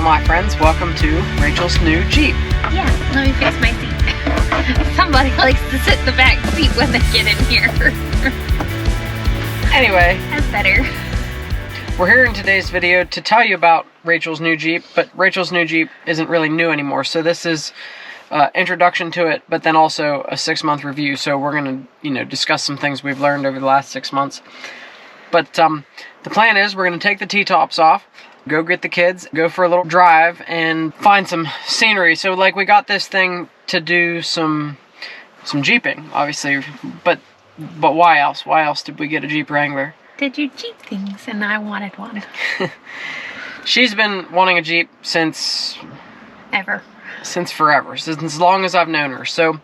Hello my friends, welcome to Rachel's new Jeep. Yeah, let me fix my seat. Somebody likes to sit in the back seat when they get in here. Anyway, That's better. we're here in today's video to tell you about Rachel's new Jeep, but Rachel's new Jeep isn't really new anymore, so this is introduction to it, but then also a 6-month review, so we're going to, discuss some things we've learned over the last 6 months. But the plan is we're going to take the T-tops off, go get the kids, go for a little drive, and find some scenery. So, like, we got this thing to do some Jeeping, obviously, but why else? Why else did we get a Jeep Wrangler? Did you Jeep things and I wanted one. She's been wanting a Jeep since forever, since as long as I've known her. So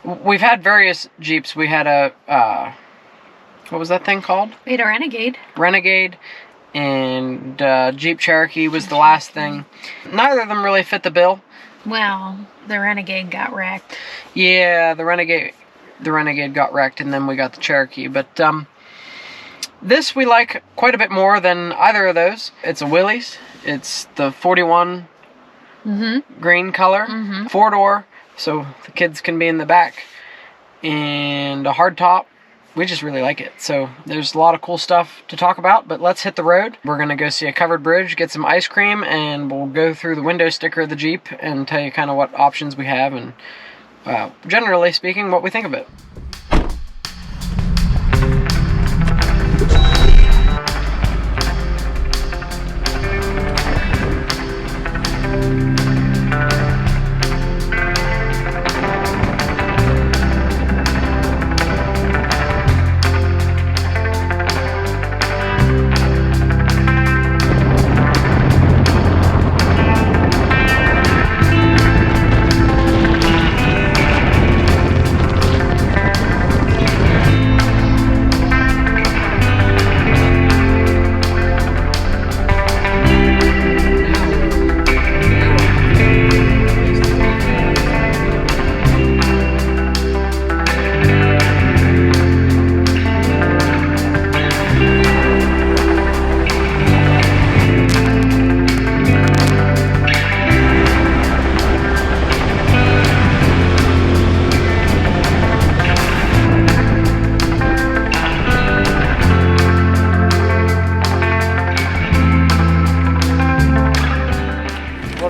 we've had various Jeeps. We had a what was that thing called? We had a Renegade. Renegade, and Jeep Cherokee was the last thing. Neither of them really fit the bill. Well, the Renegade got wrecked. Yeah, the Renegade got wrecked, and then we got the Cherokee. But this we like quite a bit more than either of those. It's a Willy's. It's the 41 green color, 4-door, so the kids can be in the back, and a hard top. We just really like it. So there's a lot of cool stuff to talk about, but let's hit the road. We're going to go see a covered bridge, get some ice cream, and we'll go through the window sticker of the Jeep and tell you kind of what options we have and generally speaking, what we think of it.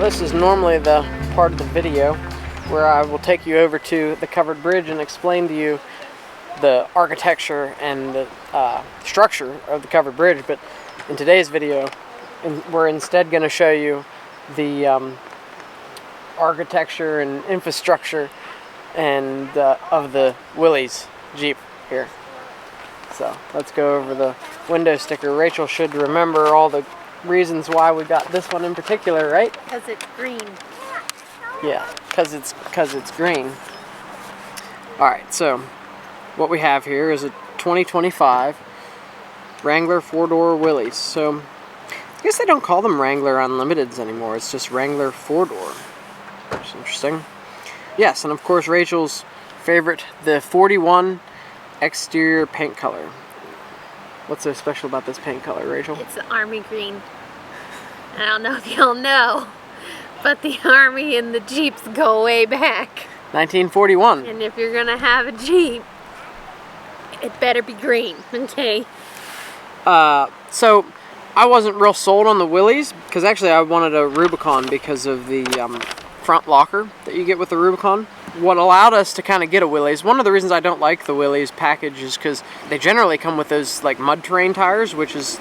This is normally the part of the video where I will take you over to the covered bridge and explain to you the architecture and the structure of the covered bridge, but in today's video we're instead going to show you the architecture and infrastructure and of the Willy's Jeep here. So let's go over the window sticker. Rachel should remember all the reasons why we got this one in particular, right? Because it's green. Yeah, because it's green. Alright, so what we have here is a 2025 Wrangler 4-door Willy's. So I guess they don't call them Wrangler Unlimiteds anymore. It's just Wrangler 4-door. That's interesting. Yes, and of course Rachel's favorite, the 41 exterior paint color. What's so special about this paint color, Rachel? It's the army green. I don't know if y'all know, but the army and the Jeeps go way back. 1941. And if you're gonna have a Jeep, it better be green, okay? So I wasn't real sold on the Willy's, because actually I wanted a Rubicon because of the front locker that you get with the Rubicon. What allowed us to kind of get a Willy's, one of the reasons I don't like the Willy's package is because they generally come with those like mud terrain tires, which is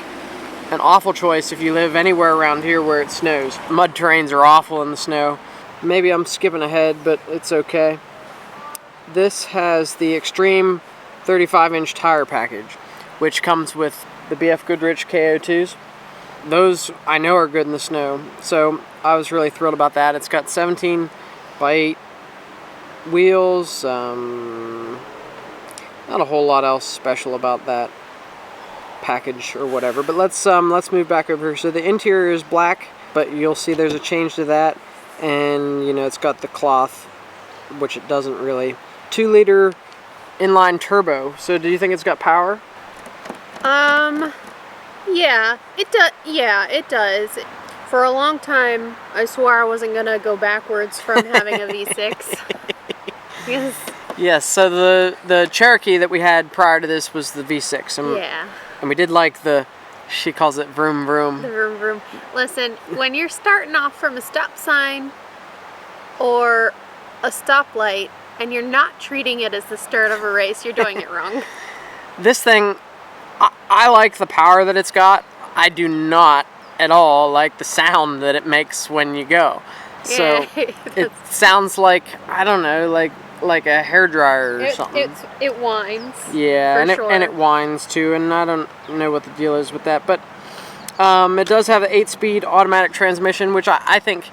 an awful choice if you live anywhere around here where it snows. Mud terrains are awful in the snow. Maybe I'm skipping ahead, but it's okay. This has the Extreme 35-inch tire package, which comes with the BF Goodrich KO2s. Those I know are good in the snow, so I was really thrilled about that. It's got 17 by 8 wheels. Not a whole lot else special about that package or whatever, but let's move back over here. So the interior is black, but you'll see there's a change to that, and it's got the cloth, which it doesn't really. 2-liter inline turbo. So do you think it's got power? Yeah, it does. For a long time, I swore I wasn't going to go backwards from having a V6. Because, Yes, so the Cherokee that we had prior to this was the V6. And we did like she calls it vroom vroom. The vroom vroom. Listen, when you're starting off from a stop sign or a stoplight and you're not treating it as the start of a race, you're doing it wrong. This thing, I like the power that it's got. I do not at all like the sound that it makes when you go. So it sounds like, I don't know, like a hairdryer or something. It whines. Yeah, and it whines too, and I don't know what the deal is with that. But it does have an 8-speed automatic transmission, which I think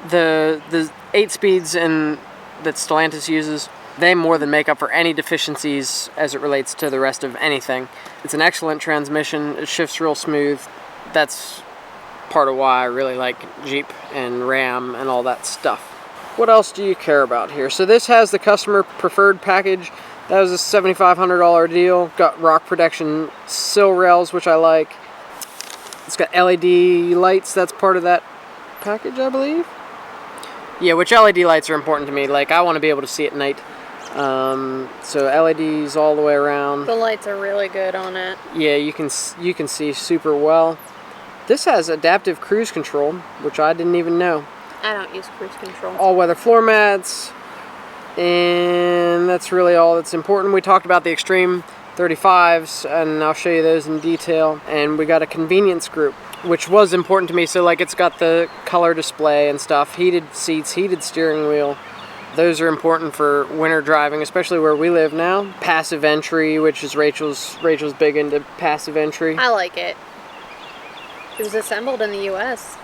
the 8 speeds that Stellantis uses, they more than make up for any deficiencies as it relates to the rest of anything. It's an excellent transmission. It shifts real smooth. That's part of why I really like Jeep and Ram and all that stuff. What else do you care about here? So this has the customer preferred package. That was a $7,500 deal. Got rock protection sill rails, which I like. It's got LED lights. That's part of that package, I believe. Yeah, which LED lights are important to me. Like, I want to be able to see at night. So LEDs all the way around. The lights are really good on it. Yeah, you can see super well. This has adaptive cruise control, which I didn't even know. I don't use cruise control. All-weather floor mats, and that's really all that's important. We talked about the Extreme 35s, and I'll show you those in detail. And we got a convenience group, which was important to me. So, like, it's got the color display and stuff, heated seats, heated steering wheel. Those are important for winter driving, especially where we live now. Passive entry, which is Rachel's big into passive entry. I like it. It was assembled in the U.S.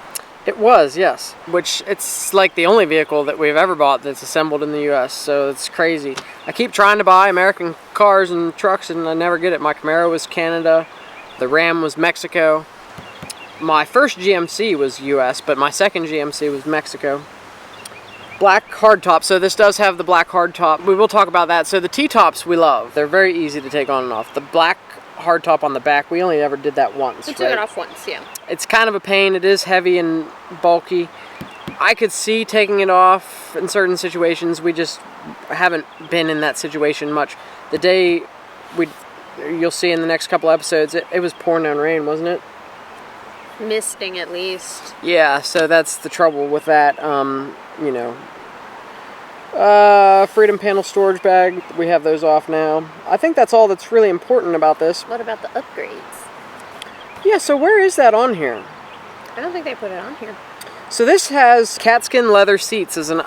It was, yes. Which, it's like the only vehicle that we've ever bought that's assembled in the U.S., so it's crazy. I keep trying to buy American cars and trucks, and I never get it. My Camaro was Canada. The Ram was Mexico. My first GMC was U.S., but my second GMC was Mexico. Black hardtop. So this does have the black hardtop. We will talk about that. So the T-tops we love. They're very easy to take on and off. The black hardtop on the back, we only ever did that once. We took it off once, yeah. It's kind of a pain. It is heavy and bulky. I could see taking it off in certain situations. We just haven't been in that situation much. The day you'll see in the next couple episodes, it was pouring down rain, wasn't it? Misting at least. Yeah, so that's the trouble with that. You know, Freedom panel storage bag. We have those off now. I think that's all that's really important about this. What about the upgrades? Yeah, so where is that on here? I don't think they put it on here. So this has catskin leather seats as an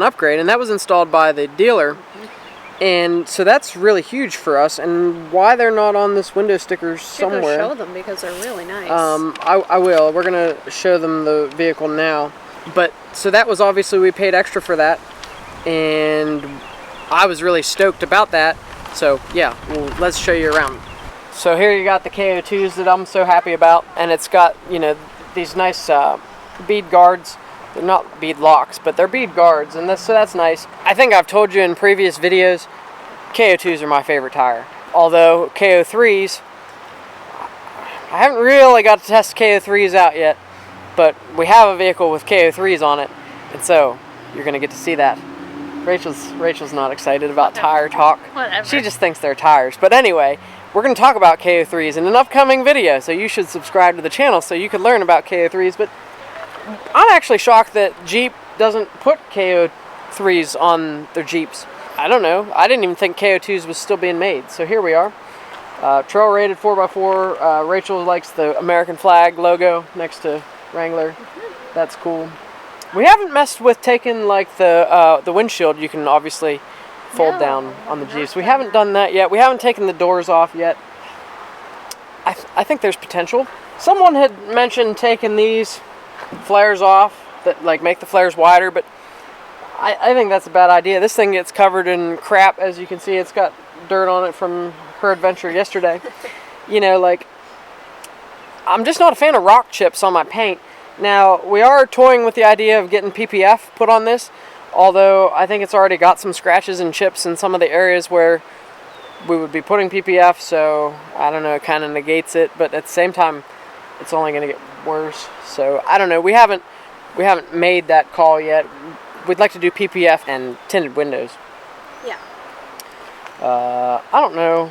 upgrade, and that was installed by the dealer. And so that's really huge for us. And why they're not on this window sticker somewhere? You show them because they're really nice. I will. We're gonna show them the vehicle now. But so that was obviously, we paid extra for that, and I was really stoked about that. So yeah, well, let's show you around. So here you got the KO2s that I'm so happy about, and it's got, you know, these nice bead guards. They're not bead locks, but they're bead guards, and so that's nice. I think I've told you in previous videos, KO2s are my favorite tire. Although KO3s, I haven't really got to test KO3s out yet, but we have a vehicle with KO3s on it, and so you're gonna get to see that. Rachel's not excited about tire talk. Whatever. She just thinks they're tires. But anyway, we're gonna talk about KO3s in an upcoming video, so you should subscribe to the channel so you can learn about KO3s. But I'm actually shocked that Jeep doesn't put KO3s on their Jeeps. I don't know. I didn't even think KO2s was still being made. So here we are. Trail rated 4x4. Rachel likes the American flag logo next to Wrangler. That's cool. We haven't messed with taking like the windshield. You can obviously fold down on the Jeeps. We haven't done that yet. We haven't taken the doors off yet. I think there's potential. Someone had mentioned taking these flares off that like make the flares wider, but I think that's a bad idea. This thing gets covered in crap. As you can see, it's got dirt on it from her adventure yesterday. You know, like, I'm just not a fan of rock chips on my paint. Now, we are toying with the idea of getting PPF put on this, although I think it's already got some scratches and chips in some of the areas where we would be putting PPF, so I don't know, it kind of negates it. But at the same time, it's only going to get worse. So I don't know. We haven't made that call yet. We'd like to do PPF and tinted windows. Yeah. I don't know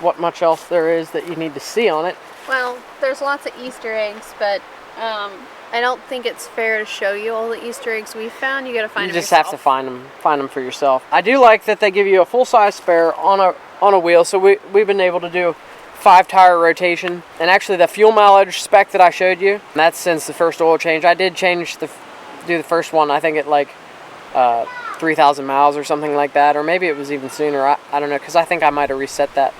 what much else there is that you need to see on it. Well, there's lots of Easter eggs, but I don't think it's fair to show you all the Easter eggs we found. You got to find them You just yourself. have to find them for yourself. I do like that they give you a full-size spare on a wheel. So we've been able to do 5-tire rotation, and actually the fuel mileage spec that I showed you, that's since the first oil change. I did do the first one, I think at like 3,000 miles or something like that, or maybe it was even sooner. I don't know, because I think I might have reset that.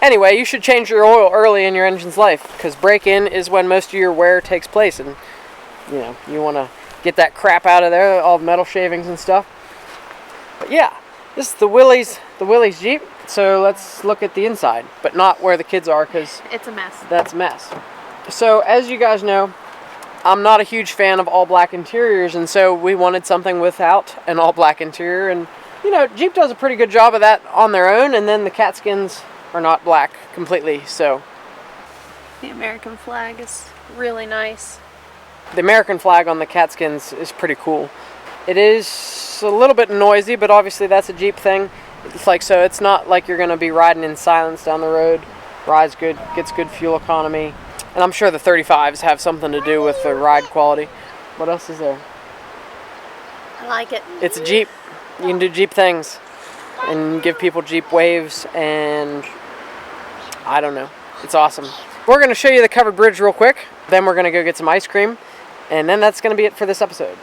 Anyway, you should change your oil early in your engine's life, because break-in is when most of your wear takes place, and you want to get that crap out of there, all the metal shavings and stuff. But yeah, this is the Willy's Jeep. So let's look at the inside, but not where the kids are, because it's a mess. That's a mess. So as you guys know, I'm not a huge fan of all black interiors, and so we wanted something without an all black interior. And Jeep does a pretty good job of that on their own, and then the cat skins are not black completely. So the American flag is really nice. The American flag on the cat skins is pretty cool. It is a little bit noisy, but obviously that's a Jeep thing. It's not like you're going to be riding in silence down the road. Rides good, gets good fuel economy. And I'm sure the 35s have something to do with the ride quality. What else is there? I like it. It's a Jeep. You can do Jeep things and give people Jeep waves, and I don't know. It's awesome. We're going to show you the covered bridge real quick. Then we're going to go get some ice cream. And then that's going to be it for this episode.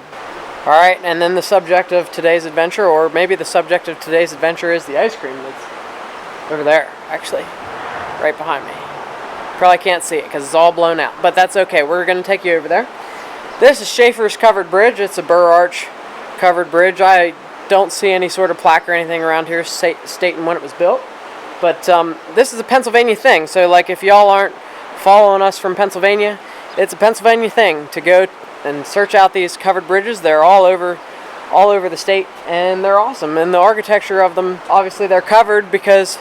Alright, and then the subject of today's adventure, or maybe the subject of today's adventure, is the ice cream that's over there, actually, right behind me. Probably can't see it because it's all blown out, but that's okay. We're going to take you over there. This is Schaefer's covered bridge. It's a Burr Arch covered bridge. I don't see any sort of plaque or anything around here stating when it was built, but this is a Pennsylvania thing. So like if y'all aren't following us from Pennsylvania, it's a Pennsylvania thing to go and search out these covered bridges. They're all over the state, and they're awesome. And the architecture of them, obviously they're covered because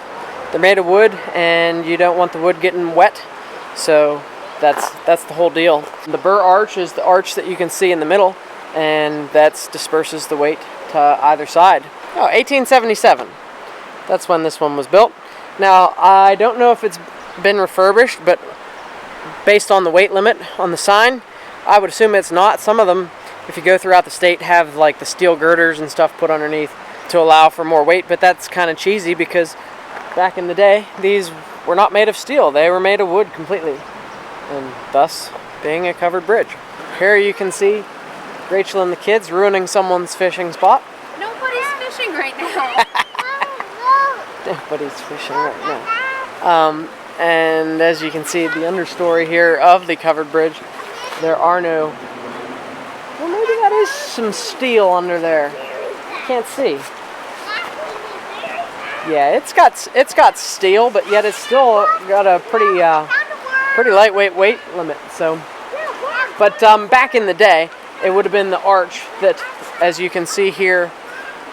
they're made of wood, and you don't want the wood getting wet. So that's the whole deal. The Burr Arch is the arch that you can see in the middle, and that disperses the weight to either side. Oh, 1877. That's when this one was built. Now, I don't know if it's been refurbished, but based on the weight limit on the sign, I would assume it's not. Some of them, if you go throughout the state, have like the steel girders and stuff put underneath to allow for more weight, but that's kind of cheesy because back in the day, these were not made of steel. They were made of wood completely, and thus being a covered bridge. Here you can see Rachel and the kids ruining someone's fishing spot. Nobody's fishing right now. Nobody's fishing right now. And as you can see, the understory here of the covered bridge, there are no... Well, maybe that is some steel under there. Can't see. Yeah, it's got steel, but yet it's still got a pretty lightweight weight limit. So, but back in the day, it would have been the arch that, as you can see here,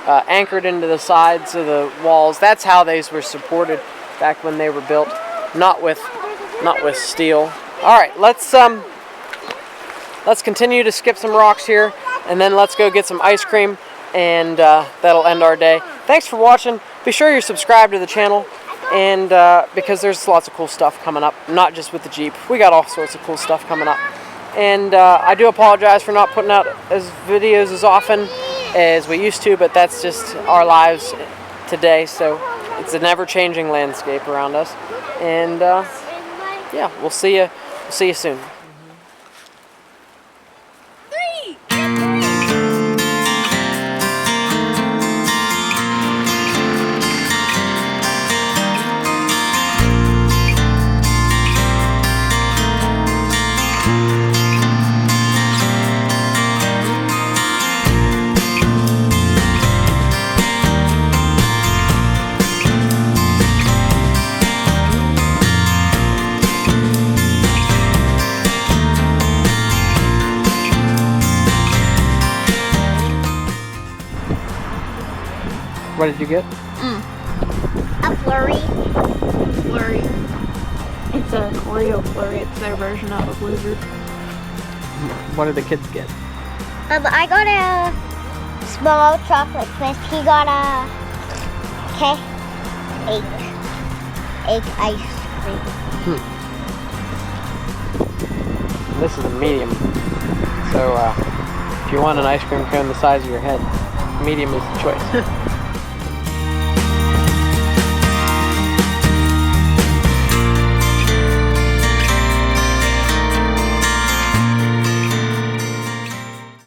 anchored into the sides of the walls. That's how these were supported back when they were built, not with steel. All right, let's continue to skip some rocks here, and then let's go get some ice cream, and that'll end our day. Thanks for watching. Be sure you're subscribed to the channel, and because there's lots of cool stuff coming up, not just with the Jeep. We got all sorts of cool stuff coming up. And I do apologize for not putting out videos as often as we used to, but that's just our lives today, so it's an ever-changing landscape around us. And yeah, we'll see you soon. What did you get? A flurry. Flurry. It's an Oreo flurry. It's their version of a Blizzard. What did the kids get? I got a small chocolate twist. He got a egg ice cream. This is a medium. So if you want an ice cream cone the size of your head, medium is the choice.